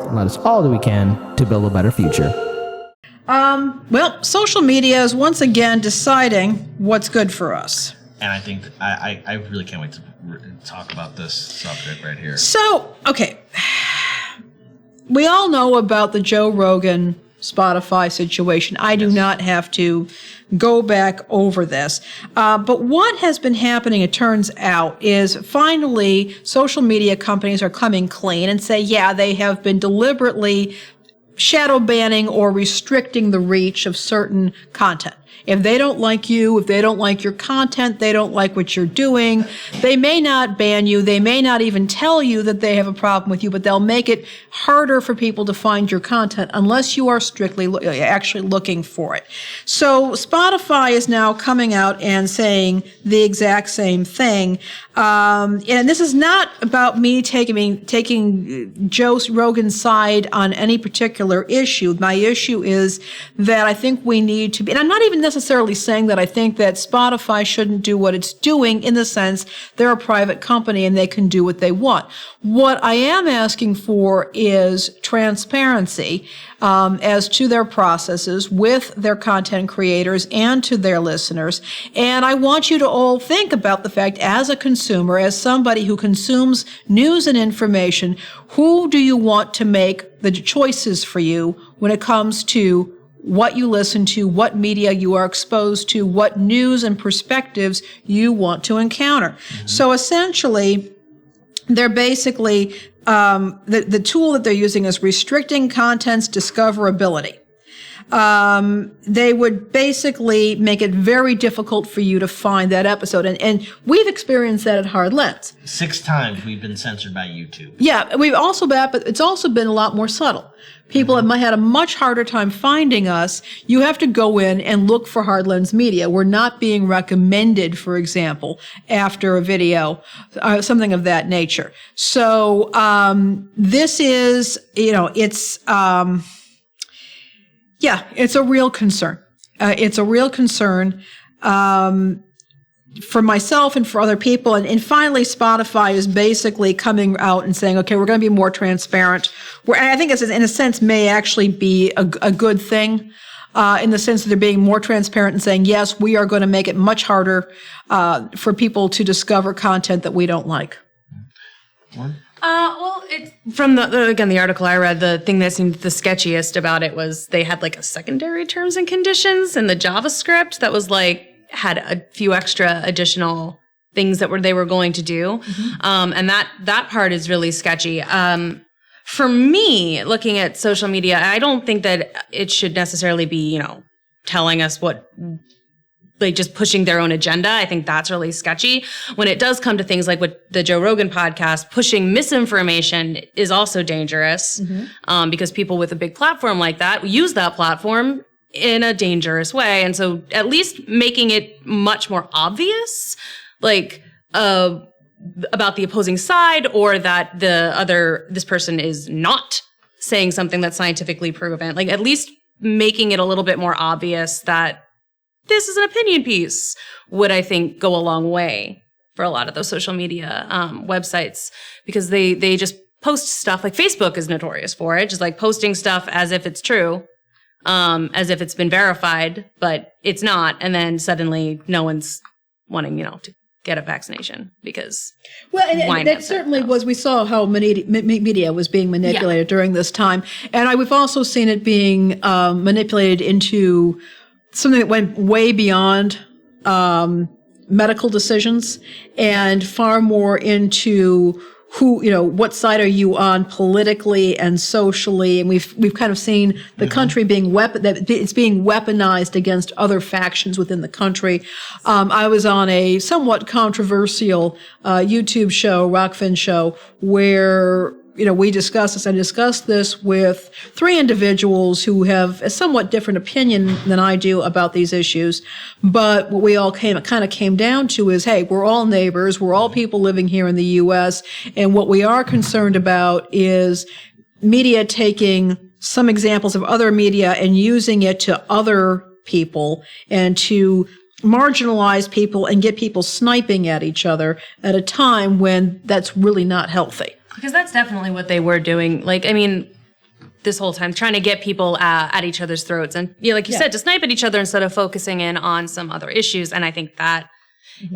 and let us all do we can to build a better future. Well, social media is once again deciding what's good for us. And I think I really can't wait to talk about this subject right here. So, okay. We all know about the Joe Rogan Spotify situation. I do not have to go back over this. But what has been happening, it turns out, is finally social media companies are coming clean and say, yeah, they have been deliberately shadow banning or restricting the reach of certain content. If they don't like you, if they don't like your content, they don't like what you're doing, they may not ban you, they may not even tell you that they have a problem with you, but they'll make it harder for people to find your content unless you are strictly actually looking for it. So Spotify is now coming out and saying the exact same thing. And this is not about me taking Joe Rogan's side on any particular issue. My issue is that I think we need to be, and I'm not even necessarily saying that I think that Spotify shouldn't do what it's doing, in the sense they're a private company and they can do what they want. What I am asking for is transparency as to their processes with their content creators and to their listeners. And I want you to all think about the fact, as a consumer, as somebody who consumes news and information, who do you want to make the choices for you when it comes to what you listen to, what media you are exposed to, what news and perspectives you want to encounter. Mm-hmm. So essentially, they're basically, the tool that they're using is restricting content's discoverability. They would basically make it very difficult for you to find that episode. And we've experienced that at Hard Lens. 6 times we've been censored by YouTube. Yeah, we've also been, but it's also been a lot more subtle. People have had a much harder time finding us. You have to go in and look for Hard Lens Media. We're not being recommended, for example, after a video, something of that nature. So, this is, it's a real concern. It's a real concern, for myself and for other people. And finally, Spotify is basically coming out and saying, okay, we're going to be more transparent. I think this, in a sense, may actually be a good thing, in the sense that they're being more transparent and saying, yes, we are going to make it much harder, for people to discover content that we don't like. Well, it's from the article I read, the thing that seemed the sketchiest about it was they had like a secondary terms and conditions in the JavaScript that was like, had a few extra additional things that they were going to do. Mm-hmm. And that part is really sketchy. For me, looking at social media, I don't think that it should necessarily be, telling us what, like just pushing their own agenda. I think that's really sketchy. When it does come to things like with the Joe Rogan podcast, pushing misinformation is also dangerous, because people with a big platform like that use that platform in a dangerous way. And so at least making it much more obvious, like, about the opposing side, or that this person is not saying something that's scientifically proven, like at least making it a little bit more obvious that this is an opinion piece would, I think, go a long way for a lot of those social media, websites, because they just post stuff, like Facebook is notorious for it, just like posting stuff as if it's true. As if it's been verified, but it's not. And then suddenly no one's wanting, to get a vaccination because. Well, and that certainly was, we saw how media was being manipulated during this time. And we've also seen it being manipulated into something that went way beyond medical decisions and far more into what side are you on politically and socially? And we've kind of seen the country being it's being weaponized against other factions within the country. I was on a somewhat controversial YouTube show, Rockfin show, where we discussed this. I discussed this with 3 individuals who have a somewhat different opinion than I do about these issues. But what we all kind of came down to is, hey, we're all neighbors. We're all people living here in the U.S. And what we are concerned about is media taking some examples of other media and using it to other people and to marginalize people and get people sniping at each other at a time when that's really not healthy. Because that's definitely what they were doing. Like, I mean, this whole time, trying to get people at each other's throats. And like you said, to snipe at each other instead of focusing in on some other issues. And I think that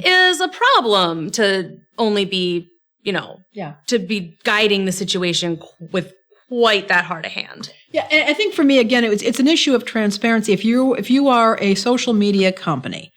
is a problem to only be, to be guiding the situation with quite that hard a hand. Yeah, and I think for me, again, it's an issue of transparency. If you are a social media company,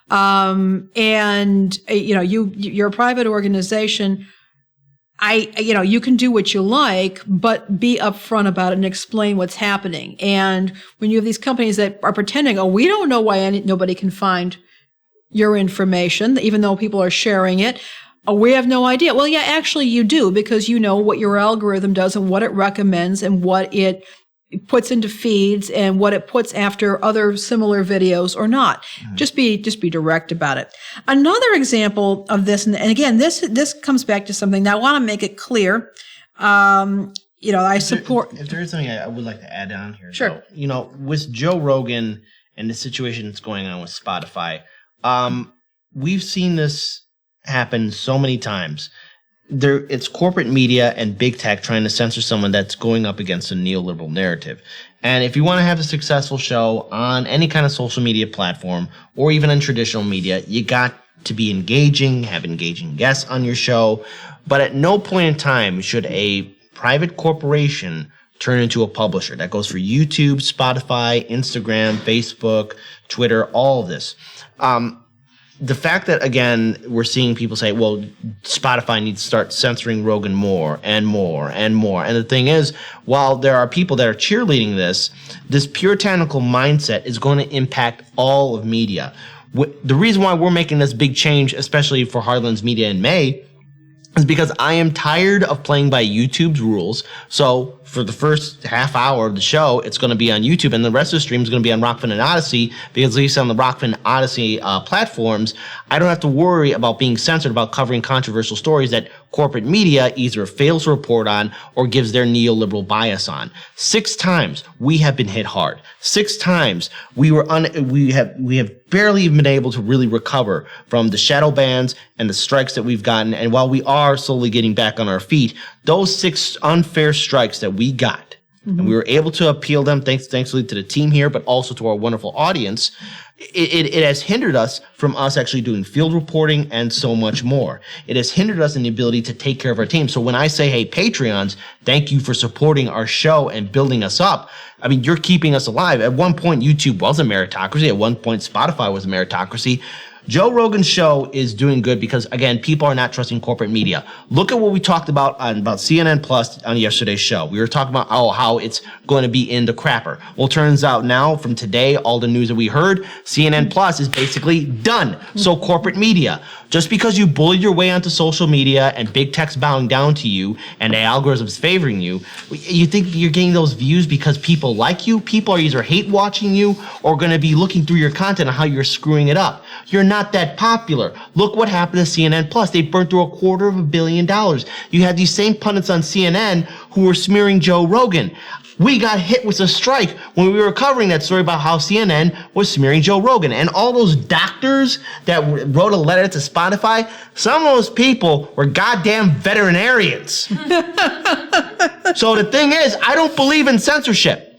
and you're a private organization, you can do what you like, but be upfront about it and explain what's happening. And when you have these companies that are pretending, we don't know why nobody can find your information, even though people are sharing it. We have no idea. Well, yeah, actually you do, because you know what your algorithm does and what it recommends and what it puts into feeds and what it puts after other similar videos or not. Just be direct about it. Another example of this, and again, this comes back to something that I want to make it clear. I support. If there is something I would like to add on here, sure. Though, with Joe Rogan and the situation that's going on with Spotify, we've seen this happen so many times. It's corporate media and big tech trying to censor someone that's going up against a neoliberal narrative. And if you want to have a successful show on any kind of social media platform or even in traditional media, you got to be engaging, have engaging guests on your show. But at no point in time should a private corporation turn into a publisher. That goes for YouTube, Spotify, Instagram, Facebook, Twitter, all of this. The fact that, again, we're seeing people say, well, Spotify needs to start censoring Rogan more and more and more. And the thing is, while there are people that are cheerleading this puritanical mindset is going to impact all of media. The reason why we're making this big change, especially for Heartlands Media in May, is because I am tired of playing by YouTube's rules. So for the first half hour of the show, it's going to be on YouTube, and the rest of the stream is going to be on Rockfin and Odyssey, because at least on the Rockfin and Odyssey platforms, I don't have to worry about being censored about covering controversial stories that corporate media either fails to report on or gives their neoliberal bias on. 6 times we have been hit hard. 6 times we have barely even been able to really recover from the shadow bans and the strikes that we've gotten. And while we are slowly getting back on our feet, those 6 unfair strikes that we got, and we were able to appeal them thankfully to the team here, but also to our wonderful audience, it has hindered us from us actually doing field reporting and so much more. It has hindered us in the ability to take care of our team. So when I say, hey, Patreons, thank you for supporting our show and building us up, I mean, you're keeping us alive. At one point, YouTube was a meritocracy. At one point, Spotify was a meritocracy. Joe Rogan's show is doing good because, again, people are not trusting corporate media. Look at what we talked about CNN Plus on yesterday's show. We were talking about how it's going to be in the crapper. Well, turns out now, from today, all the news that we heard, CNN Plus is basically done. So corporate media, just because you bullied your way onto social media and big tech's bowing down to you and the algorithms favoring you, you think you're getting those views because people like you? People are either hate watching you or going to be looking through your content on how you're screwing it up. You're not that popular. Look what happened to CNN Plus. They burned through $250 million. You had these same pundits on CNN who were smearing Joe Rogan. We got hit with a strike when we were covering that story about how CNN was smearing Joe Rogan. And all those doctors that wrote a letter to Spotify, some of those people were goddamn veterinarians. So the thing is, I don't believe in censorship.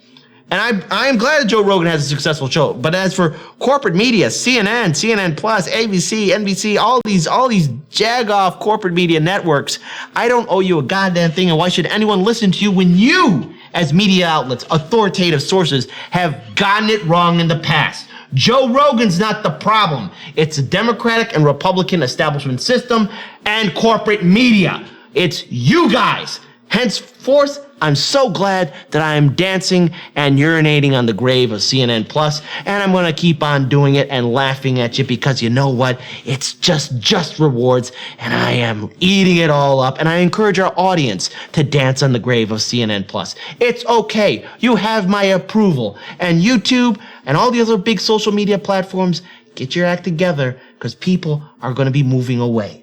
And I am glad that Joe Rogan has a successful show. But as for corporate media, CNN, CNN Plus, ABC, NBC, all these jag-off corporate media networks, I don't owe you a goddamn thing. And why should anyone listen to you when you, as media outlets, authoritative sources, have gotten it wrong in the past? Joe Rogan's not the problem. It's a Democratic and Republican establishment system and corporate media. It's you guys. Henceforth, I'm so glad that I am dancing and urinating on the grave of CNN Plus, and I'm going to keep on doing it and laughing at you because you know what? It's just rewards, and I am eating it all up, and I encourage our audience to dance on the grave of CNN Plus. It's okay. You have my approval, and YouTube and all the other big social media platforms, get your act together because people are going to be moving away.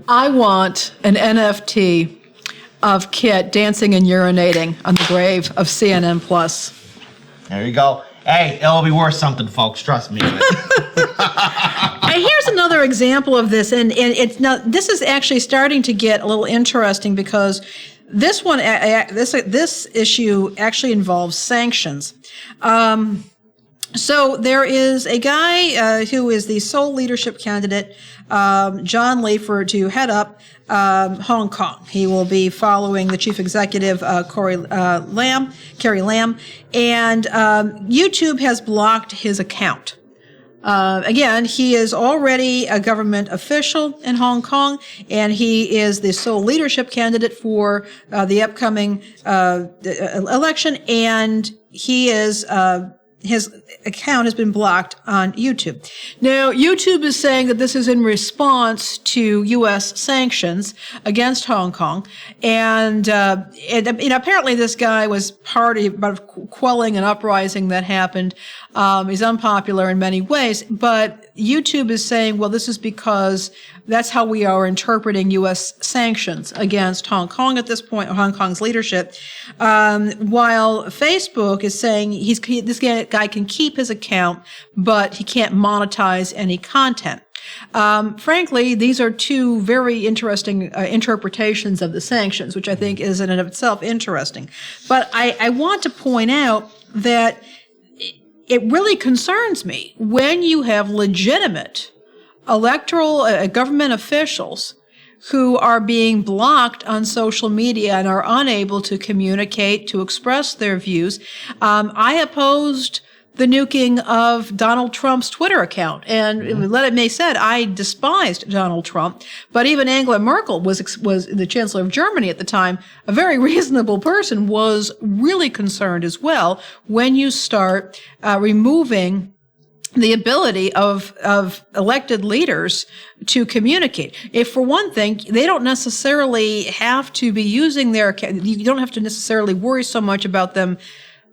I want an NFT of Kit dancing and urinating on the grave of CNN Plus. There you go. Hey, it'll be worth something, folks. Trust me. And here's another example of this, and it's now this is actually starting to get a little interesting because This one, this issue actually involves sanctions. So there is a guy who is the sole leadership candidate, John Leifer, to head up Hong Kong. He will be following the chief executive, Carrie Lam, and YouTube has blocked his account. Again, he is already a government official in Hong Kong, and he is the sole leadership candidate for the upcoming election, and he is his account has been blocked on YouTube. Now, YouTube is saying that this is in response to U.S. sanctions against Hong Kong, and apparently this guy was part of quelling an uprising that happened. He's unpopular in many ways, but YouTube is saying, well, this is because that's how we are interpreting U.S. sanctions against Hong Kong at this point, Hong Kong's leadership. While Facebook is saying this guy can keep his account, but he can't monetize any content. Frankly, these are two very interesting interpretations of the sanctions, which I think is in and of itself interesting. But I want to point out that it really concerns me when you have legitimate electoral government officials who are being blocked on social media and are unable to communicate, to express their views. I opposed the nuking of Donald Trump's Twitter account. And let it be said, I despised Donald Trump, but even Angela Merkel was the Chancellor of Germany at the time, a very reasonable person, was really concerned as well when you start removing the ability of elected leaders to communicate. If, for one thing, they don't necessarily have to be using you don't have to necessarily worry so much about them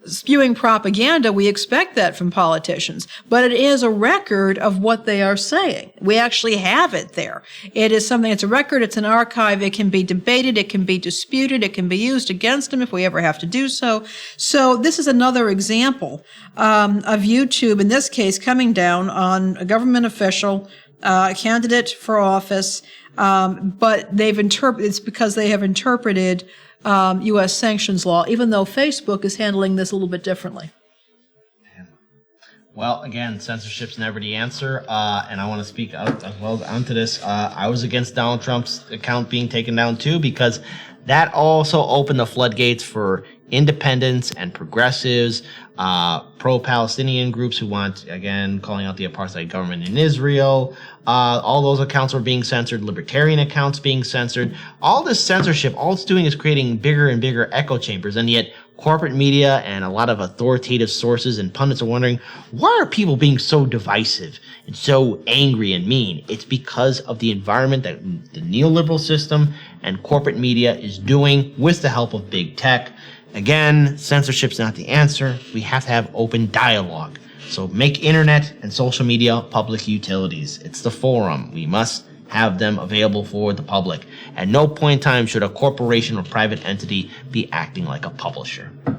spewing propaganda. We expect that from politicians, but it is a record of what they are saying. We actually have it there. It is something, it's a record, it's an archive, it can be debated, it can be disputed, it can be used against them if we ever have to do so. So this is another example of YouTube, in this case, coming down on a government official, candidate for office, but it's because they have interpreted U.S. sanctions law, even though Facebook is handling this a little bit differently. Well, again, censorship's never the answer, and I want to speak onto this. I was against Donald Trump's account being taken down too, because that also opened the floodgates for independents and progressives, pro-Palestinian groups who want, again, calling out the apartheid government in Israel. All those accounts were being censored, libertarian accounts being censored. All this censorship, all it's doing is creating bigger and bigger echo chambers, and yet corporate media and a lot of authoritative sources and pundits are wondering, why are people being so divisive and so angry and mean? It's because of the environment that the neoliberal system and corporate media is doing with the help of big tech. Again, censorship's not the answer. We have to have open dialogue. So make internet and social media public utilities. It's the forum. We must have them available for the public. At no point in time should a corporation or private entity be acting like a publisher.